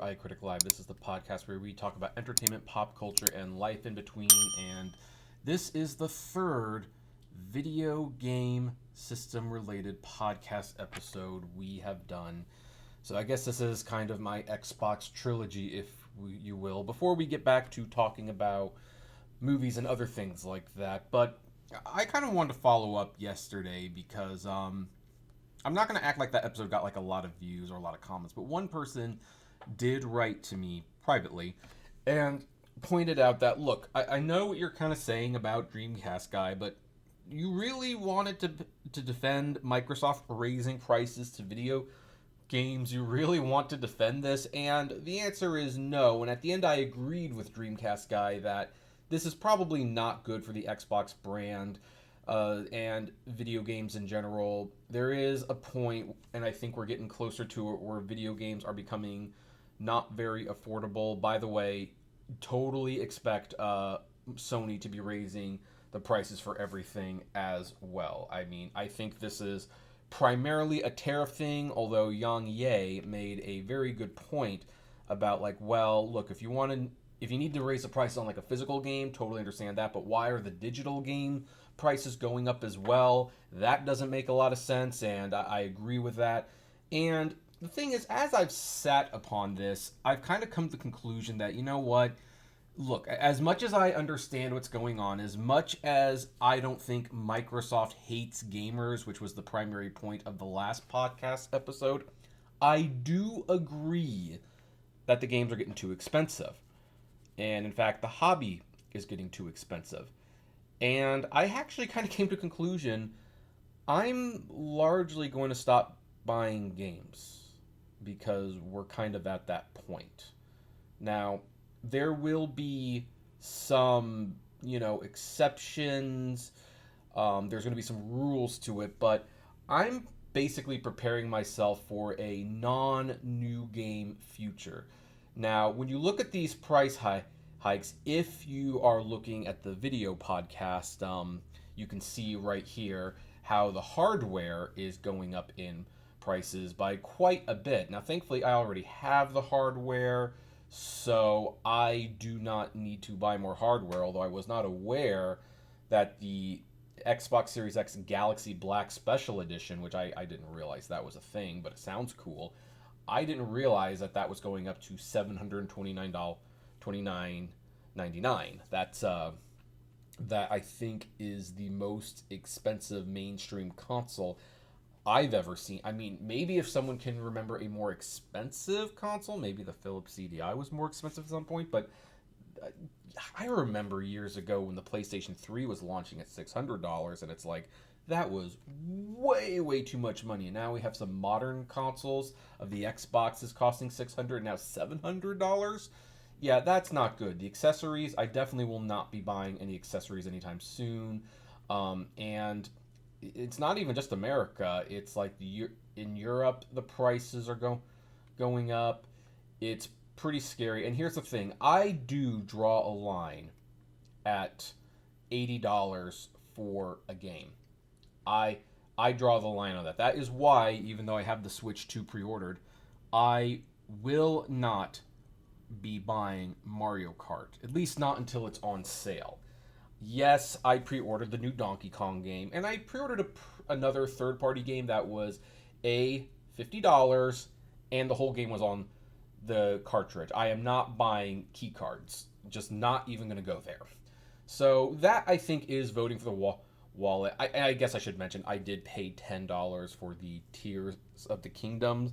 iCritic Live. This is the podcast where we talk about entertainment, pop culture, and life in between. And this is the third video game system related podcast episode we have done. So I guess this is kind of my Xbox trilogy, if you will, before we get back to talking about movies and other things like that. But I kind of wanted to follow up yesterday because I'm not going to act like that episode got like a lot of views or a lot of comments, but one person did write to me privately and pointed out that, look, I know what you're kind of saying about Dreamcast guy, but you really wanted to defend Microsoft raising prices to video games? You really want to defend this? And the answer is no. And at the end, I agreed with Dreamcast guy that this is probably not good for the Xbox brand. And video games in general. There is a point, and I think we're getting closer to it, where video games are becoming not very affordable. By the way, totally expect Sony to be raising the prices for everything as well. I mean, I think this is primarily a tariff thing, although Yang Ye made a very good point about, like, well, look, if you need to raise the price on like a physical game, totally understand that, but why are the digital game prices going up as well? That doesn't make a lot of sense, and I agree with that. And the thing is, as I've sat upon this, I've kind of come to the conclusion that, you know what, look, as much as I understand what's going on, as much as I don't think Microsoft hates gamers, which was the primary point of the last podcast episode, I do agree that the games are getting too expensive. And in fact, the hobby is getting too expensive. And I actually kind of came to a conclusion, I'm largely going to stop buying games because we're kind of at that point. Now, there will be some, exceptions. There's going to be some rules to it, but I'm basically preparing myself for a non-new game future. Now, when you look at these price hikes, if you are looking at the video podcast, you can see right here how the hardware is going up in prices by quite a bit. Now, thankfully, I already have the hardware, so I do not need to buy more hardware, although I was not aware that the Xbox Series X Galaxy Black Special Edition, which I didn't realize that was a thing, but it sounds cool. I didn't realize that was going up to $729.99. That's that I think is the most expensive mainstream console I've ever seen. I mean, maybe if someone can remember a more expensive console, maybe the Philips CDI was more expensive at some point, but I remember years ago when the PlayStation 3 was launching at $600, and it's like, that was way, way too much money. And now we have some modern consoles of the Xbox is costing $600, now $700. Yeah, that's not good. The accessories, I definitely will not be buying any accessories anytime soon. And it's not even just America. It's like in Europe, the prices are going up. It's pretty scary. And here's the thing. I do draw a line at $80 for a game. I draw the line on that. That is why, even though I have the Switch 2 pre-ordered, I will not be buying Mario Kart. At least not until it's on sale. Yes, I pre-ordered the new Donkey Kong game, and I pre-ordered another third-party game that was $50, and the whole game was on the cartridge. I am not buying key cards. Just not even going to go there. So that, I think, is voting for the wallet. I guess I should mention I did pay $10 for the Tears of the Kingdom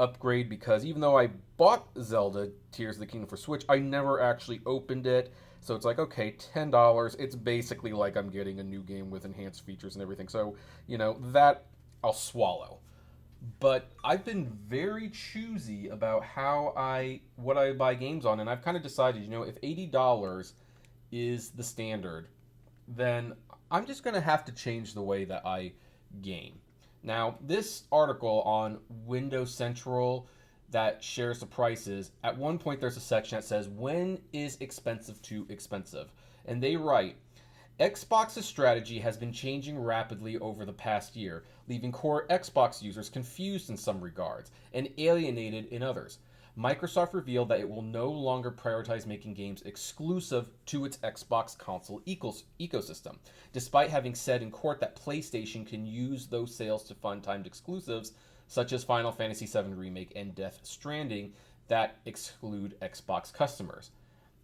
upgrade, because even though I bought Zelda Tears of the Kingdom for Switch, I never actually opened it. So it's like, okay, $10. It's basically like I'm getting a new game with enhanced features and everything. So, that I'll swallow. But I've been very choosy about what I buy games on, and I've kind of decided, if $80 is the standard, then I'm just going to have to change the way that I game. Now, this article on Windows Central that shares the prices, at one point there's a section that says, when is expensive too expensive? And they write, Xbox's strategy has been changing rapidly over the past year, leaving core Xbox users confused in some regards and alienated in others. Microsoft revealed that it will no longer prioritize making games exclusive to its Xbox console ecosystem, despite having said in court that PlayStation can use those sales to fund timed exclusives such as Final Fantasy VII Remake and Death Stranding that exclude Xbox customers.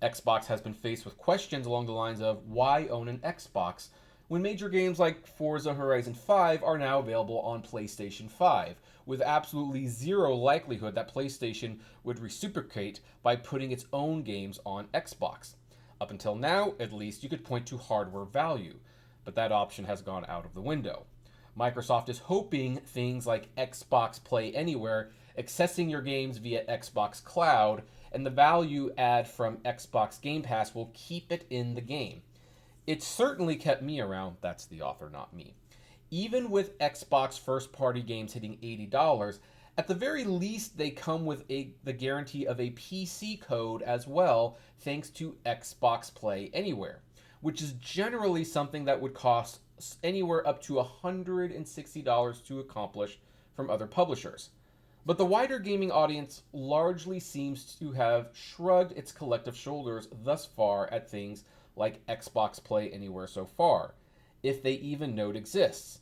Xbox has been faced with questions along the lines of why own an Xbox when major games like Forza Horizon 5 are now available on PlayStation 5, with absolutely zero likelihood that PlayStation would reciprocate by putting its own games on Xbox. Up until now, at least, you could point to hardware value, but that option has gone out of the window. Microsoft is hoping things like Xbox Play Anywhere, accessing your games via Xbox Cloud, and the value add from Xbox Game Pass will keep it in the game. It certainly kept me around, that's the author, not me. Even with Xbox first-party games hitting $80, at the very least they come with the guarantee of a PC code as well, thanks to Xbox Play Anywhere, which is generally something that would cost anywhere up to $160 to accomplish from other publishers. But the wider gaming audience largely seems to have shrugged its collective shoulders thus far at things like Xbox Play Anywhere so far, if they even know it exists.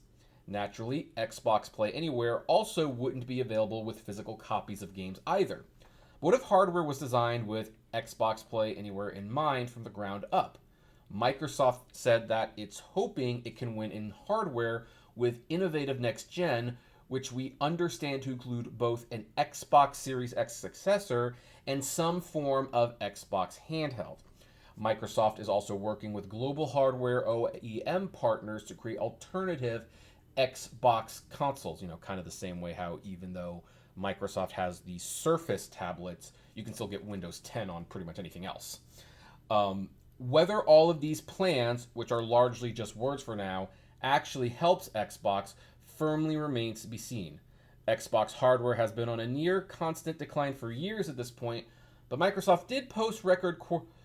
Naturally, Xbox Play Anywhere also wouldn't be available with physical copies of games either. What if hardware was designed with Xbox Play Anywhere in mind from the ground up? Microsoft said that it's hoping it can win in hardware with innovative next gen, which we understand to include both an Xbox Series X successor and some form of Xbox handheld. Microsoft is also working with global hardware OEM partners to create alternative Xbox consoles, kind of the same way how even though Microsoft has the Surface tablets, you can still get Windows 10 on pretty much anything else. Whether all of these plans, which are largely just words for now, actually helps Xbox firmly remains to be seen. Xbox hardware has been on a near constant decline for years at this point, but Microsoft did post record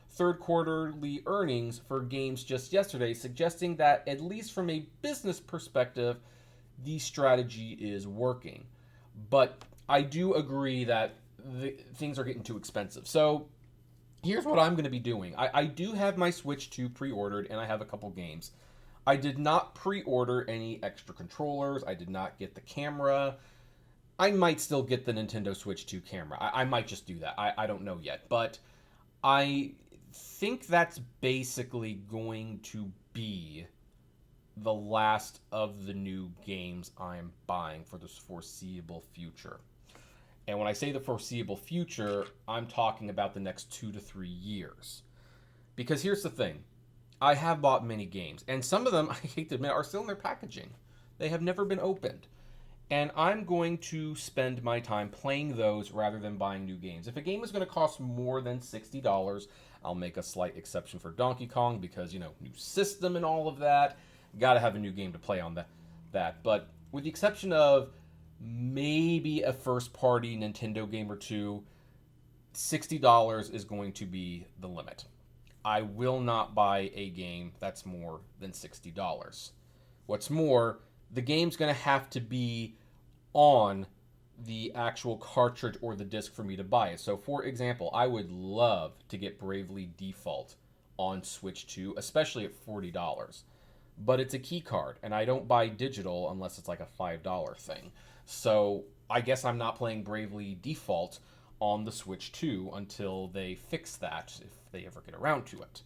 third quarterly earnings for games just yesterday, suggesting that, at least from a business perspective, the strategy is working. But I do agree that things are getting too expensive. So here's what I'm going to be doing. I do have my Switch 2 pre-ordered, and I have a couple games. I did not pre-order any extra controllers. I did not get the camera. I might still get the Nintendo Switch 2 camera. I might just do that. I don't know yet. But I think that's basically going to be the last of the new games I'm buying for this foreseeable future. And when I say the foreseeable future, I'm talking about the next 2 to 3 years. Because here's the thing. I have bought many games, and some of them, I hate to admit, are still in their packaging. They have never been opened. And I'm going to spend my time playing those rather than buying new games. If a game is going to cost more than $60, I'll make a slight exception for Donkey Kong because, new system and all of that. Got to have a new game to play on that. But with the exception of maybe a first-party Nintendo game or two, $60 is going to be the limit. I will not buy a game that's more than $60. What's more, the game's going to have to be on the actual cartridge or the disc for me to buy it. So, for example, I would love to get Bravely Default on Switch 2, especially at $40. But it's a key card, and I don't buy digital unless it's like a $5 thing. So, I guess I'm not playing Bravely Default on the Switch 2 until they fix that, if they ever get around to it.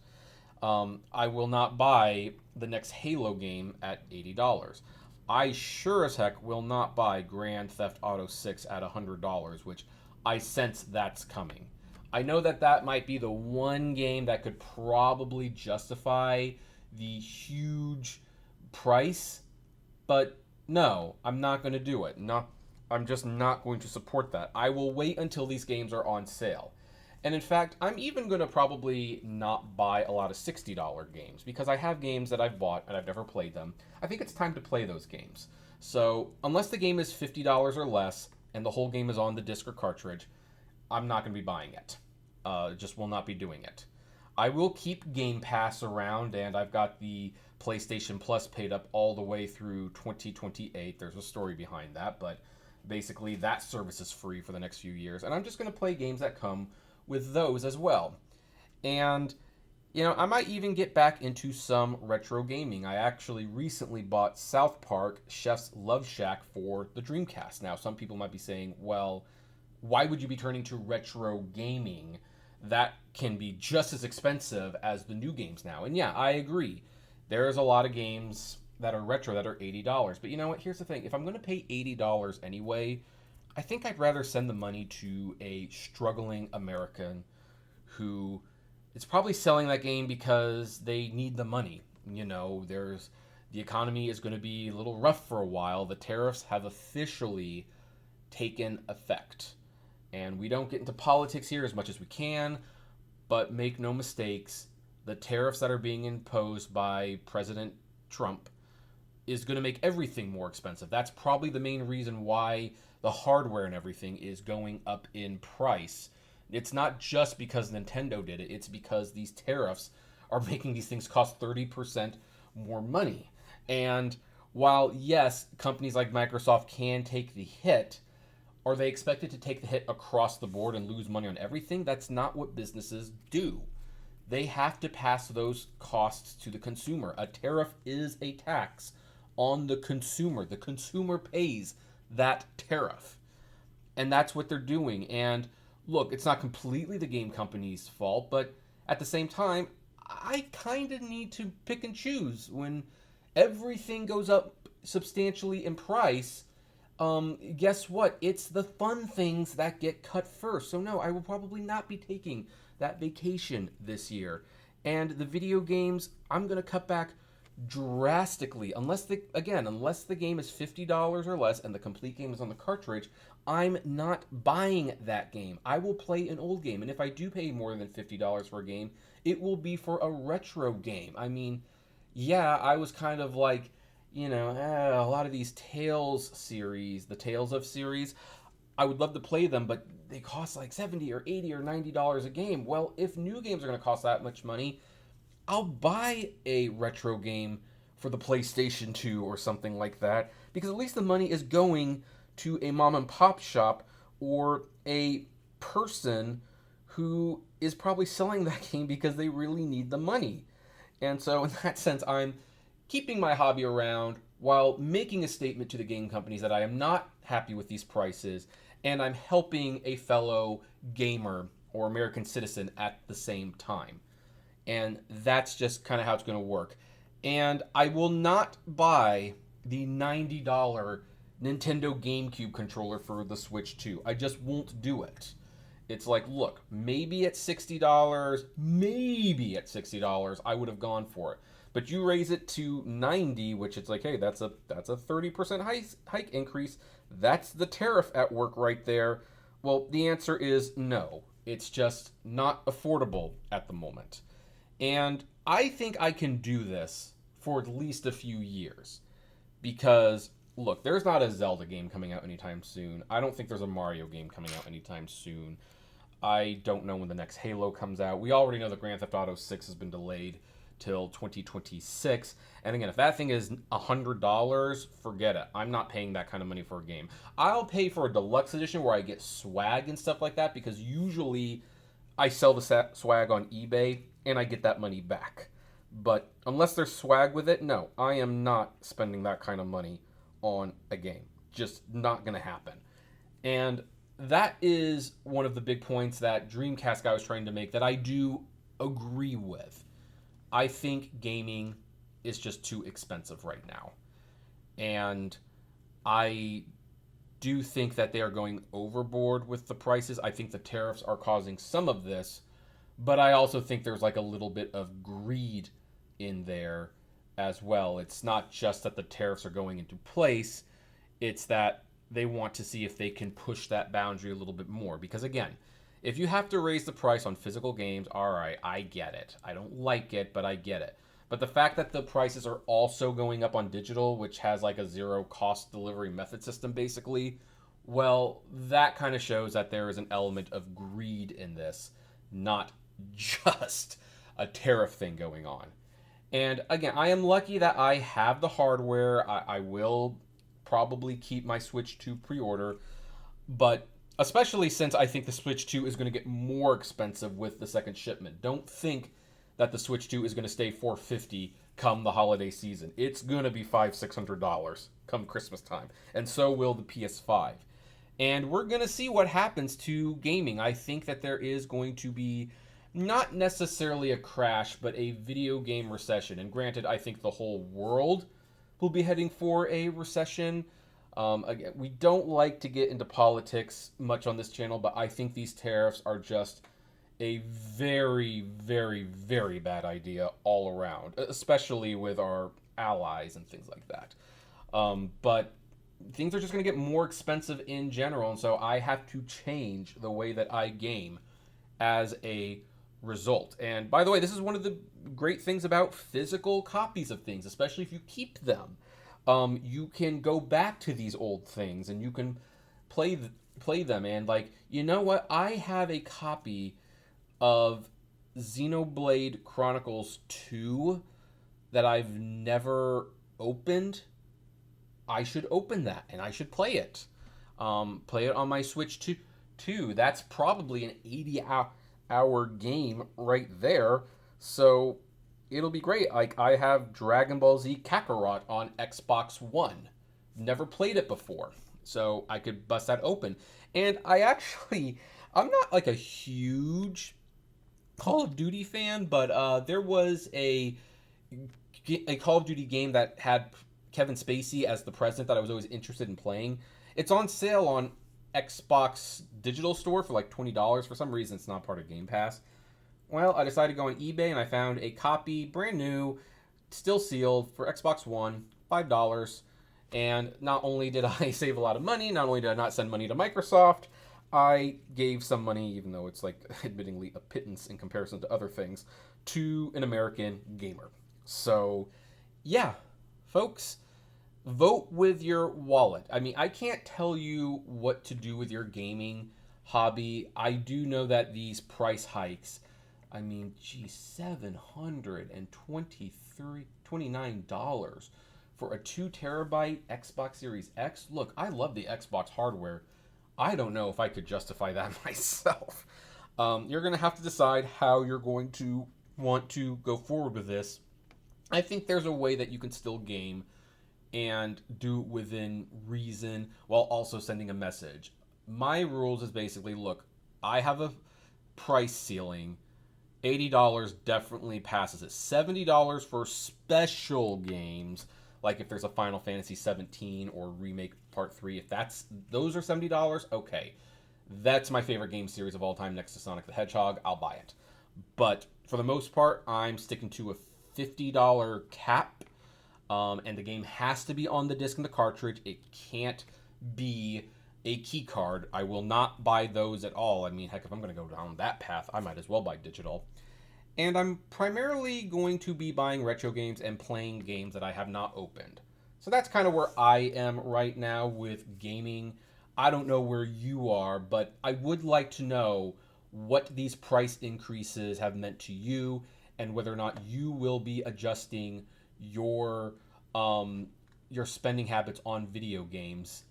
I will not buy the next Halo game at $80. I sure as heck will not buy Grand Theft Auto 6 at $100, which I sense that's coming. I know that might be the one game that could probably justify the huge price, but no, I'm not going to do it. I'm just not going to support that. I will wait until these games are on sale. And in fact, I'm even going to probably not buy a lot of $60 games because I have games that I've bought and I've never played them. I think it's time to play those games. So unless the game is $50 or less and the whole game is on the disc or cartridge, I'm not going to be buying it. Just will not be doing it. I will keep Game Pass around, and I've got the PlayStation Plus paid up all the way through 2028. There's a story behind that, but Basically, that service is free for the next few years, and I'm just going to play games that come with those as well. And I might even get back into some retro gaming. I actually recently bought South Park Chef's Love Shack for the Dreamcast. Now, some people might be saying, well, why would you be turning to retro gaming? That can be just as expensive as the new games now. And yeah, I agree. There's a lot of games that are retro that are $80. But you know what? Here's the thing. If I'm going to pay $80 anyway, I think I'd rather send the money to a struggling American who is probably selling that game because they need the money. The economy is going to be a little rough for a while. The tariffs have officially taken effect. And we don't get into politics here as much as we can, but make no mistakes, the tariffs that are being imposed by President Trump is going to make everything more expensive. That's probably the main reason why the hardware and everything is going up in price. It's not just because Nintendo did it, it's because these tariffs are making these things cost 30% more money. And while, yes, companies like Microsoft can take the hit, are they expected to take the hit across the board and lose money on everything? That's not what businesses do. They have to pass those costs to the consumer. A tariff is a tax on the consumer. The consumer pays that tariff. And that's what they're doing. And look, it's not completely the game company's fault, but at the same time, I kind of need to pick and choose. When everything goes up substantially in price, guess what? It's the fun things that get cut first. So no, I will probably not be taking that vacation this year. And the video games, I'm going to cut back drastically. Unless the game is $50 or less and the complete game is on the cartridge, I'm not buying that game. I will play an old game. And if I do pay more than $50 for a game, it will be for a retro game. I mean, yeah, I was kind of like, a lot of these Tales series, the Tales of series, I would love to play them, but they cost like $70 or $80 or $90 a game. Well, if new games are going to cost that much money, I'll buy a retro game for the PlayStation 2 or something like that, because at least the money is going to a mom and pop shop or a person who is probably selling that game because they really need the money. And so in that sense, I'm keeping my hobby around while making a statement to the game companies that I am not happy with these prices, and I'm helping a fellow gamer or American citizen at the same time. And that's just kind of how it's going to work. And I will not buy the $90 Nintendo GameCube controller for the Switch 2. I just won't do it. It's like, look, maybe at $60, I would have gone for it. But you raise it to 90, which it's like, hey, that's a 30% hike increase. That's the tariff at work right there. Well, the answer is no. It's just not affordable at the moment. And I think I can do this for at least a few years. Because, look, there's not a Zelda game coming out anytime soon. I don't think there's a Mario game coming out anytime soon. I don't know when the next Halo comes out. We already know that Grand Theft Auto 6 has been delayed till 2026. And again, if that thing is $100, forget it. I'm not paying that kind of money for a game. I'll pay for a deluxe edition where I get swag and stuff like that, because usually I sell the swag on eBay and I get that money back. But unless there's swag with it, no, I am not spending that kind of money on a game. Just not going to happen. And that is one of the big points that Dreamcast guy was trying to make that I do agree with. I think gaming is just too expensive right now. And I do think that they are going overboard with the prices. I think the tariffs are causing some of this, but I also think there's like a little bit of greed in there as well. It's not just that the tariffs are going into place, it's that they want to see if they can push that boundary a little bit more. Because again, if you have to raise the price on physical games, all right, I get it. I don't like it, but I get it. But the fact that the prices are also going up on digital, which has like a zero cost delivery method system basically, well, that kind of shows that there is an element of greed in this, not just a tariff thing going on. And again, I am lucky that I have the hardware. I will probably keep my Switch 2 pre-order, but especially since I think the Switch 2 is going to get more expensive with the second shipment. Don't think that the Switch 2 is going to stay $450 come the holiday season. It's going to be $500-$600 come Christmas time, and so will the PS5. And we're going to see what happens to gaming. I think that there is going to be not necessarily a crash, but a video game recession. And granted, I think the whole world will be heading for a recession. Again, we don't like to get into politics much on this channel, but I think these tariffs are just a very, very, very bad idea all around, especially with our allies and things like that. But things are just going to get more expensive in general, and so I have to change the way that I game as a result. And by the way, this is one of the great things about physical copies of things, especially if you keep them. You can go back to these old things and you can play them. And like, you know what? I have a copy of Xenoblade Chronicles 2 that I've never opened. I should open that and I should play it. Play it on my Switch 2. That's probably an 80-hour game right there. So it'll be great. Like, I have Dragon Ball Z Kakarot on Xbox One. Never played it before, so I could bust that open. And I'm not like a huge Call of Duty fan, but there was a Call of Duty game that had Kevin Spacey as the president that I was always interested in playing. It's on sale on Xbox Digital Store for like $20. For some reason, it's not part of Game Pass. Well, I decided to go on eBay and I found a copy, brand new, still sealed, for Xbox One, $5. And not only did I save a lot of money, not only did I not send money to Microsoft, I gave some money, even though it's like admittingly a pittance in comparison to other things, to an American gamer. So, yeah, folks, vote with your wallet. I mean, I can't tell you what to do with your gaming hobby. I do know that these price hikes, I mean, geez, $729 for a 2 terabyte Xbox Series X. Look, I love the Xbox hardware. I don't know if I could justify that myself. You're going to have to decide how you're going to want to go forward with this. I think there's a way that you can still game and do it within reason while also sending a message. My rules is basically, look, I have a price ceiling. $80 definitely passes it. $70 for special games, like if there's a Final Fantasy 17 or Remake Part 3. If those are $70, okay. That's my favorite game series of all time next to Sonic the Hedgehog. I'll buy it. But for the most part, I'm sticking to a $50 cap. And the game has to be on the disc and the cartridge. It can't be a key card. I will not buy those at all. I mean, heck, if I'm going to go down that path, I might as well buy digital. And I'm primarily going to be buying retro games and playing games that I have not opened. So that's kind of where I am right now with gaming. I don't know where you are, but I would like to know what these price increases have meant to you and whether or not you will be adjusting your spending habits on video games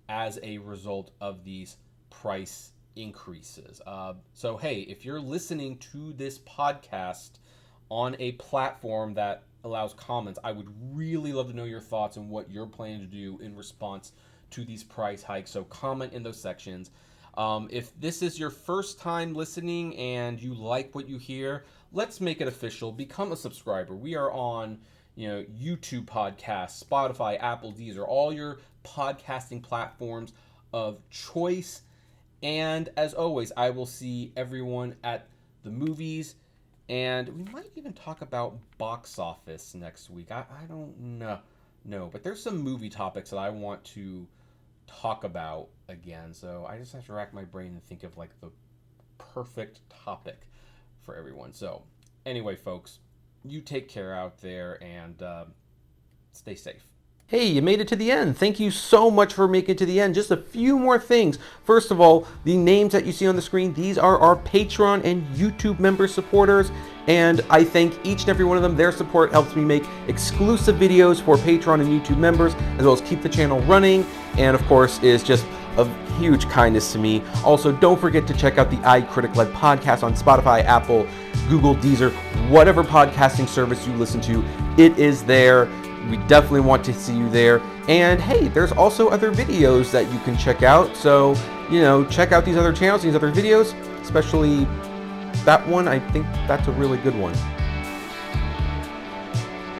as a result of these price increases. So hey, if you're listening to this podcast on a platform that allows comments, I would really love to know your thoughts and what you're planning to do in response to these price hikes. So comment in those sections. If this is your first time listening and you like what you hear, let's make it official. Become a subscriber. We are on YouTube podcasts, Spotify, Apple, Deezer, all your podcasting platforms of choice. And as always, I will see everyone at the movies, and we might even talk about box office next week. I don't know, but there's some movie topics that I want to talk about again. So I just have to rack my brain and think of like the perfect topic for everyone. So anyway, folks, you take care out there and stay safe. Hey, you made it to the end. Thank you so much for making it to the end. Just a few more things. First of all, the names that you see on the screen, these are our Patreon and YouTube member supporters. And I thank each and every one of them. Their support helps me make exclusive videos for Patreon and YouTube members, as well as keep the channel running, and of course is just of huge kindness to me. Also, don't forget to check out the iCritic-led podcast on Spotify, Apple, Google, Deezer, whatever podcasting service you listen to, it is there. We definitely want to see you there. And hey, there's also other videos that you can check out. So, you know, check out these other channels, these other videos, especially that one. I think that's a really good one.